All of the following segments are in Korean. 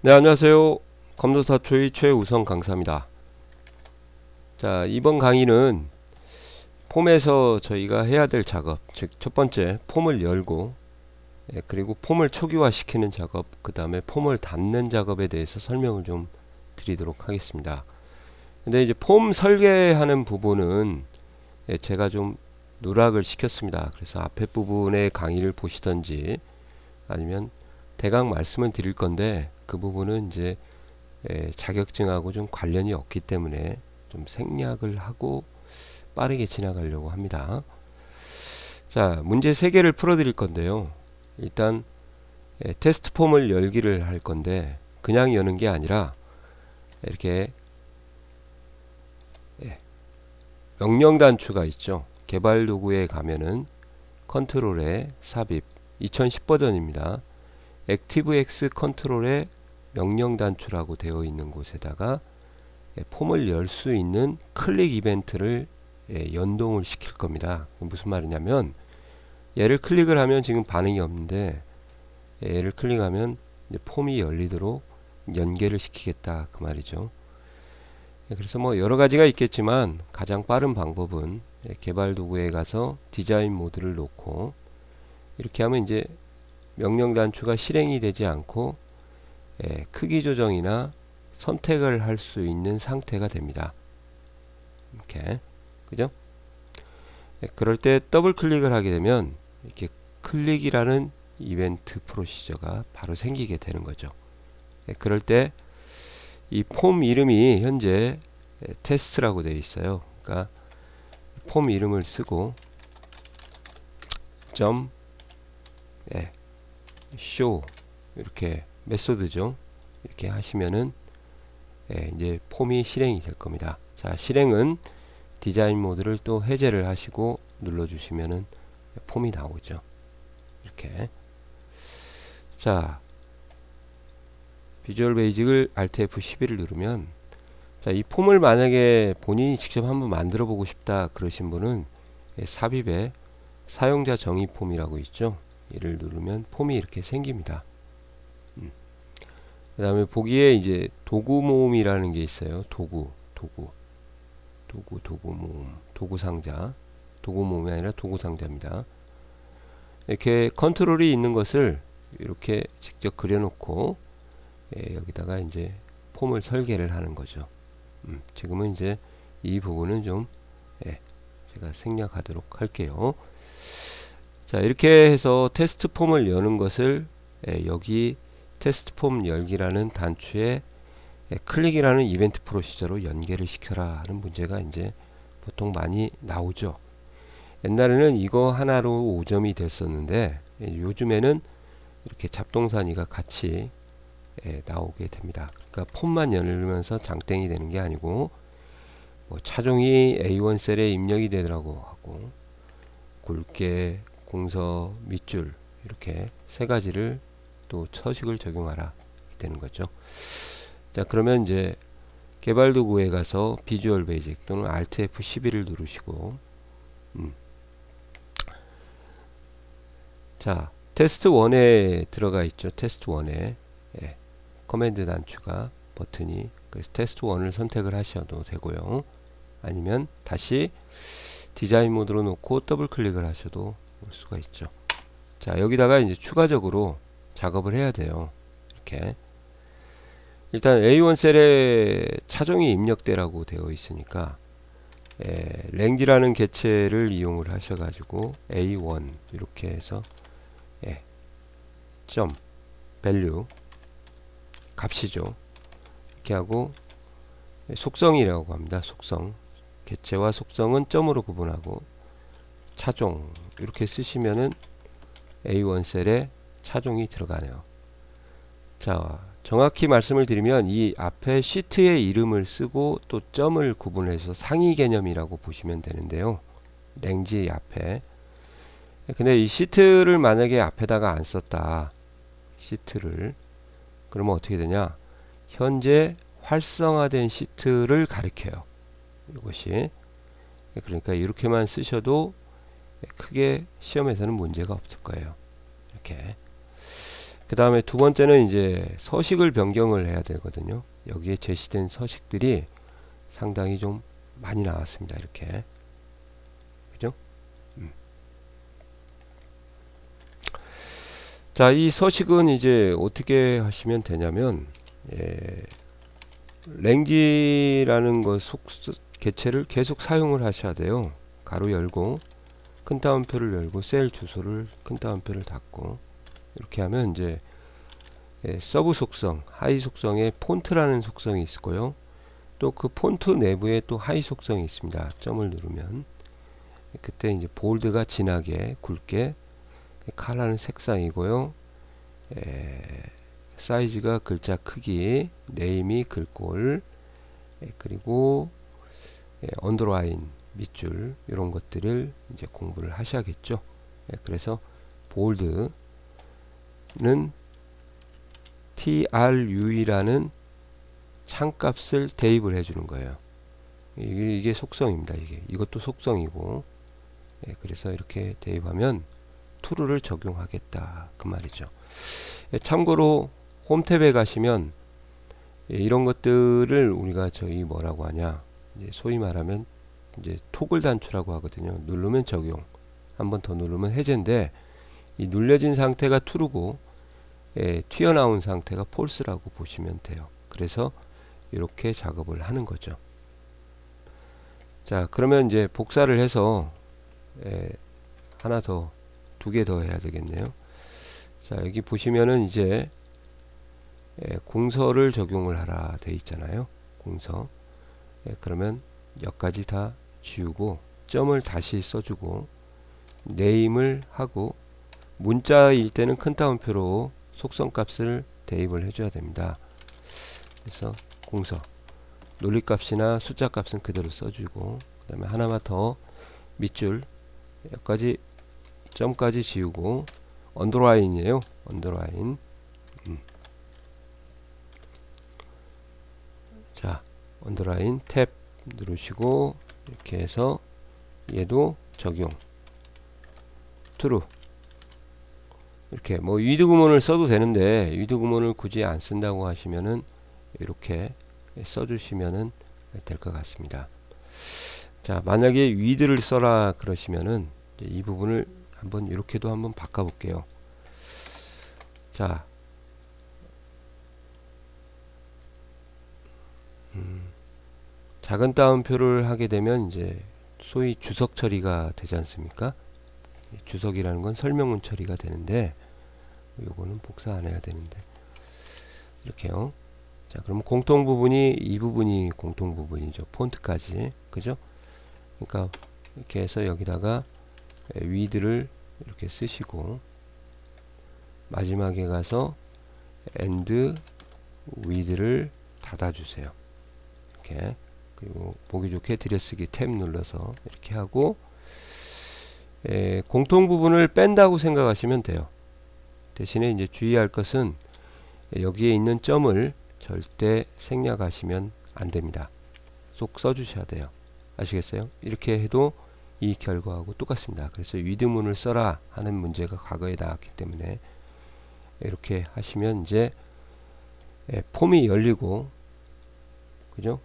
네, 안녕하세요. 검도사초의 최우성 강사입니다. 자, 이번 강의는 폼에서 저희가 해야 될 작업, 즉 첫 번째 폼을 열고, 그리고 폼을 초기화 시키는 작업, 그 다음에 폼을 닫는 작업에 대해서 설명을 좀 드리도록 하겠습니다. 근데 이제 폼 설계하는 부분은 제가 좀 누락을 시켰습니다. 그래서 앞에 부분의 강의를 보시던지 아니면 대강 말씀을 드릴 건데, 그 부분은 이제 자격증하고 좀 관련이 없기 때문에 좀 생략을 하고 빠르게 지나가려고 합니다. 자, 문제 3개를 풀어 드릴 건데요. 일단 테스트 폼을 열기를 할 건데, 그냥 여는 게 아니라 이렇게 명령 단추가 있죠. 개발 도구에 가면은 컨트롤에 삽입 2010 버전입니다. 액티브X 컨트롤에 명령 단추라고 되어 있는 곳에다가 폼을 열 수 있는 클릭 이벤트를 연동을 시킬 겁니다. 무슨 말이냐면, 얘를 클릭을 하면 지금 반응이 없는데, 얘를 클릭하면 이제 폼이 열리도록 연계를 시키겠다, 그 말이죠. 그래서 뭐 여러 가지가 있겠지만 가장 빠른 방법은 개발 도구에 가서 디자인 모드를 놓고, 이렇게 하면 이제 명령 단추가 실행이 되지 않고 크기 조정이나 선택을 할 수 있는 상태가 됩니다. 이렇게, 그죠? 그럴 때 더블 클릭을 하게 되면 이렇게 클릭이라는 이벤트 프로시저가 바로 생기게 되는 거죠. 그럴 때 이 폼 이름이 현재 테스트라고 되어 있어요. 그러니까 폼 이름을 쓰고 점 show 이렇게 메소드죠. 이렇게 하시면은 이제 폼이 실행이 될 겁니다. 자, 실행은 디자인 모드를 또 해제를 하시고 눌러주시면은 폼이 나오죠. 이렇게. 자, 비주얼 베이직을 Alt F11을 누르면, 자, 이 폼을 만약에 본인이 직접 한번 만들어 보고 싶다 그러신 분은 삽입에 사용자 정의 폼이라고 있죠. 이를 누르면 폼이 이렇게 생깁니다. 그 다음에 보기에 이제 도구 모음이라는 게 있어요. 도구 모음, 도구 상자. 도구 모음이 아니라 도구 상자입니다. 이렇게 컨트롤이 있는 것을 이렇게 직접 그려놓고 여기다가 이제 폼을 설계를 하는 거죠. 지금은 이제 이 부분은 좀 제가 생략하도록 할게요. 자, 이렇게 해서 테스트 폼을 여는 것을 여기 테스트 폼 열기라는 단추에 클릭이라는 이벤트 프로시저로 연계를 시켜라 하는 문제가 이제 보통 많이 나오죠. 옛날에는 이거 하나로 5점이 됐었는데, 요즘에는 이렇게 잡동사니가 같이 나오게 됩니다. 그러니까 폼만 열면서 장땡이 되는 게 아니고, 뭐 차종이 A1 셀에 입력이 되더라고 하고, 굵게, 공서, 밑줄 이렇게 세 가지를 또 서식을 적용하라 되는 거죠. 자, 그러면 이제 개발 도구에 가서 비주얼 베이직 또는 Alt F11을 누르시고, 자, 테스트 1에 들어가 있죠. 테스트 1에 커맨드 단추가 버튼이, 그래서 테스트 1을 선택을 하셔도 되고요. 아니면 다시 디자인 모드로 놓고 더블 클릭을 하셔도 올 수가 있죠. 자, 여기다가 이제 추가적으로 작업을 해야 돼요. 이렇게 일단 A1 셀에 차종이 입력되라고 되어 있으니까 랭지라는 개체를 이용을 하셔가지고 A1 이렇게 해서 점 value 값이죠. 이렇게 하고 속성이라고 합니다. 속성, 개체와 속성은 점으로 구분하고 차종 이렇게 쓰시면은 A1 셀에 차종이 들어가네요. 자, 정확히 말씀을 드리면 이 앞에 시트의 이름을 쓰고 또 점을 구분해서 상위 개념이라고 보시면 되는데요. 랭지 앞에. 근데 이 시트를 만약에 앞에다가 안 썼다, 시트를, 그러면 어떻게 되냐, 현재 활성화된 시트를 가리켜요. 이것이. 그러니까 이렇게만 쓰셔도 크게 시험에서는 문제가 없을 거예요. 이렇게. 그 다음에 두 번째는 이제 서식을 변경을 해야 되거든요. 여기에 제시된 서식들이 상당히 좀 많이 나왔습니다. 이렇게. 그죠? 자, 이 서식은 이제 어떻게 하시면 되냐면, 랭지라는 것 개체를 계속 사용을 하셔야 돼요. 가로 열고, 큰 따옴표를 열고, 셀 주소를 큰 따옴표를 닫고, 이렇게 하면 이제 서브 속성, 하이 속성에 폰트라는 속성이 있고요. 또 그 폰트 내부에 또 하이 속성이 있습니다. 점을 누르면 그때 이제 볼드가 진하게 굵게, 컬러는 색상이고요. 사이즈가 글자 크기, 네임이 글꼴, 그리고 언더라인 밑줄 이런 것들을 이제 공부를 하셔야겠죠. 그래서 볼드는 true라는 창값을 대입을 해주는 거예요. 이게 속성입니다. 이것도 속성이고, 그래서 이렇게 대입하면 true를 적용하겠다 그 말이죠. 참고로 홈 탭에 가시면 이런 것들을 우리가 저희 뭐라고 하냐, 소위 말하면 이제 토글 단추라고 하거든요. 누르면 적용, 한번 더 누르면 해제인데, 이 눌려진 상태가 true고 튀어나온 상태가 false라고 보시면 돼요. 그래서 이렇게 작업을 하는 거죠. 자, 그러면 이제 복사를 해서 하나 더, 두 개 더 해야 되겠네요. 자, 여기 보시면은 이제 공서를 적용을 하라 돼 있잖아요. 공서. 그러면 여기까지 다 지우고 점을 다시 써주고 네임을 하고, 문자일 때는 큰 따옴표로 속성값을 대입을 해줘야 됩니다. 그래서 공서, 논리값이나 숫자값은 그대로 써주고, 그 다음에 하나만 더, 밑줄 여기까지 점까지 지우고, 언더라인이에요. 언더라인. 자, 언더라인 탭 누르시고 이렇게 해서 얘도 적용, true. 이렇게 뭐 위드 구문을 써도 되는데, 위드 구문을 굳이 안 쓴다고 하시면은 이렇게 써주시면은 될 것 같습니다. 자, 만약에 위드를 써라 그러시면은 이 부분을 한번 이렇게도 한번 바꿔 볼게요. 자, 작은 따옴표를 하게 되면 이제 소위 주석 처리가 되지 않습니까? 주석이라는 건 설명문 처리가 되는데, 요거는 복사 안 해야 되는데, 이렇게요. 자, 그럼 공통 부분이, 이 부분이 공통 부분이죠. 폰트까지. 그죠? 그러니까 이렇게 해서 여기다가 위드를 이렇게 쓰시고, 마지막에 가서 and wid를 닫아주세요. 이렇게. 그리고 보기 좋게 들여쓰기 탭 눌러서 이렇게 하고, 공통 부분을 뺀다고 생각하시면 돼요. 대신에 이제 주의할 것은 여기에 있는 점을 절대 생략하시면 안 됩니다. 쏙 써주셔야 돼요. 아시겠어요? 이렇게 해도 이 결과하고 똑같습니다. 그래서 위드문을 써라 하는 문제가 과거에 나왔기 때문에 이렇게 하시면 이제 폼이 열리고, 그죠?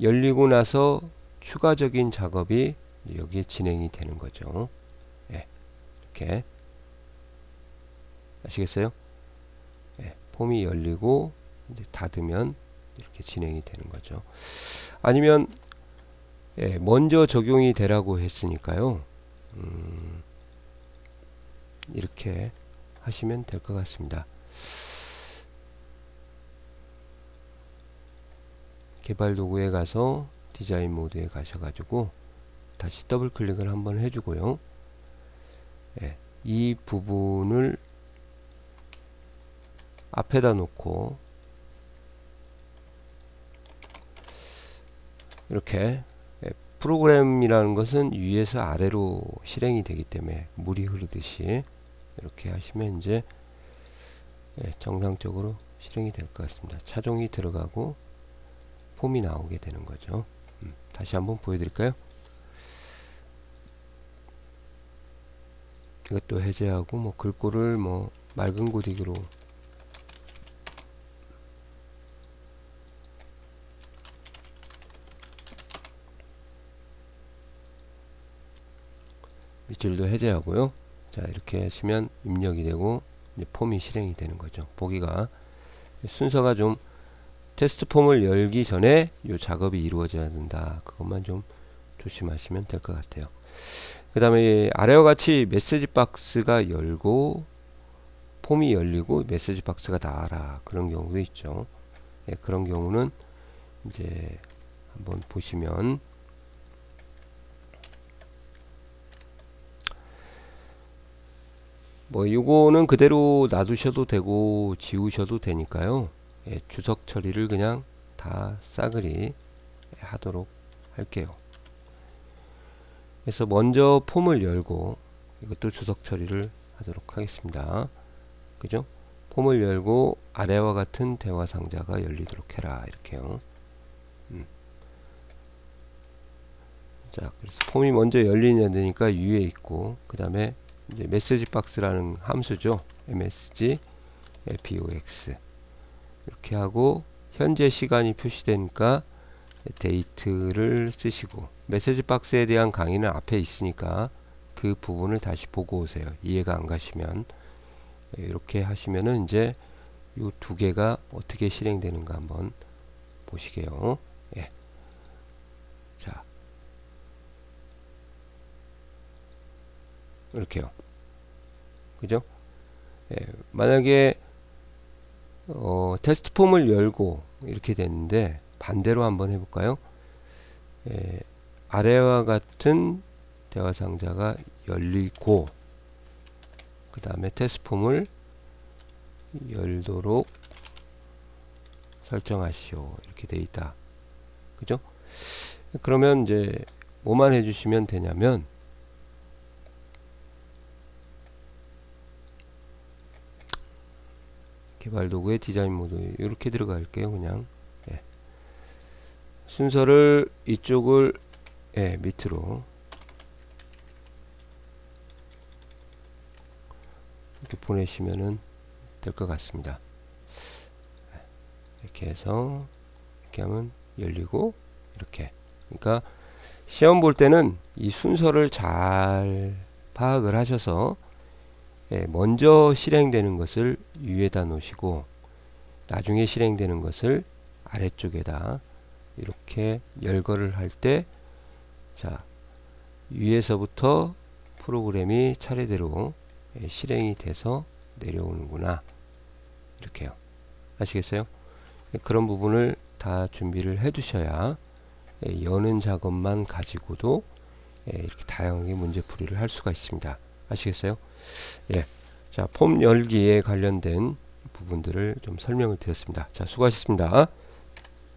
열리고 나서 추가적인 작업이 여기에 진행이 되는 거죠. 이렇게. 아시겠어요? 폼이 열리고 이제 닫으면 이렇게 진행이 되는 거죠. 아니면 먼저 적용이 되라고 했으니까요. 이렇게 하시면 될 것 같습니다. 개발 도구에 가서 디자인 모드에 가셔가지고 다시 더블 클릭을 한번 해주고요. 이 부분을 앞에다 놓고 이렇게, 프로그램이라는 것은 위에서 아래로 실행이 되기 때문에 물이 흐르듯이 이렇게 하시면 이제 정상적으로 실행이 될 것 같습니다. 차종이 들어가고 폼이 나오게 되는 거죠. 다시 한번 보여드릴까요? 이것도 해제하고 뭐 글꼴을 뭐 맑은 고딕으로 밑줄도 해제하고요. 자, 이렇게 하시면 입력이 되고 이제 폼이 실행이 되는 거죠. 보기가 순서가 좀 테스트 폼을 열기 전에 이 작업이 이루어져야 된다. 그것만 좀 조심하시면 될 것 같아요. 그 다음에 아래와 같이 메시지 박스가 열고 폼이 열리고 메시지 박스가 나와라, 그런 경우도 있죠. 예, 그런 경우는 이제 한번 보시면 뭐 요거는 그대로 놔두셔도 되고 지우셔도 되니까요. 예, 주석 처리를 그냥 다 싸그리 하도록 할게요. 그래서 먼저 폼을 열고 이것도 주석 처리를 하도록 하겠습니다. 그죠? 폼을 열고 아래와 같은 대화 상자가 열리도록 해라, 이렇게요. 자, 그래서 폼이 먼저 열리냐 되니까 위에 있고, 그 다음에 이제 메시지 박스라는 함수죠. msg box 이렇게 하고 현재 시간이 표시되니까 데이트를 쓰시고, 메시지 박스에 대한 강의는 앞에 있으니까 그 부분을 다시 보고 오세요. 이해가 안 가시면 이렇게 하시면은 이제 이 두 개가 어떻게 실행되는가 한번 보시게요. 예. 자, 이렇게요. 그죠? 예, 만약에 테스트 폼을 열고 이렇게 됐는데 반대로 한번 해볼까요? 예, 아래와 같은 대화 상자가 열리고 그 다음에 테스트 폼을 열도록 설정하시오, 이렇게 돼 있다. 그죠? 그러면 이제 뭐만 해주시면 되냐면 개발 도구의 디자인 모드 이렇게 들어갈게요. 그냥 예. 순서를 이쪽을 예, 밑으로 이렇게 보내시면은 될 것 같습니다. 이렇게 해서 이렇게 하면 열리고 이렇게. 그러니까 시험 볼 때는 이 순서를 잘 파악을 하셔서 예, 먼저 실행되는 것을 위에다 놓으시고 나중에 실행되는 것을 아래쪽에다 이렇게 열거를 할 때, 자, 위에서부터 프로그램이 차례대로 예, 실행이 돼서 내려오는구나, 이렇게요. 아시겠어요? 예, 그런 부분을 다 준비를 해 두셔야 예, 여는 작업만 가지고도 예, 이렇게 다양하게 문제풀이를 할 수가 있습니다. 아시겠어요? 예. 자, 폼 열기에 관련된 부분들을 좀 설명을 드렸습니다. 자, 수고하셨습니다.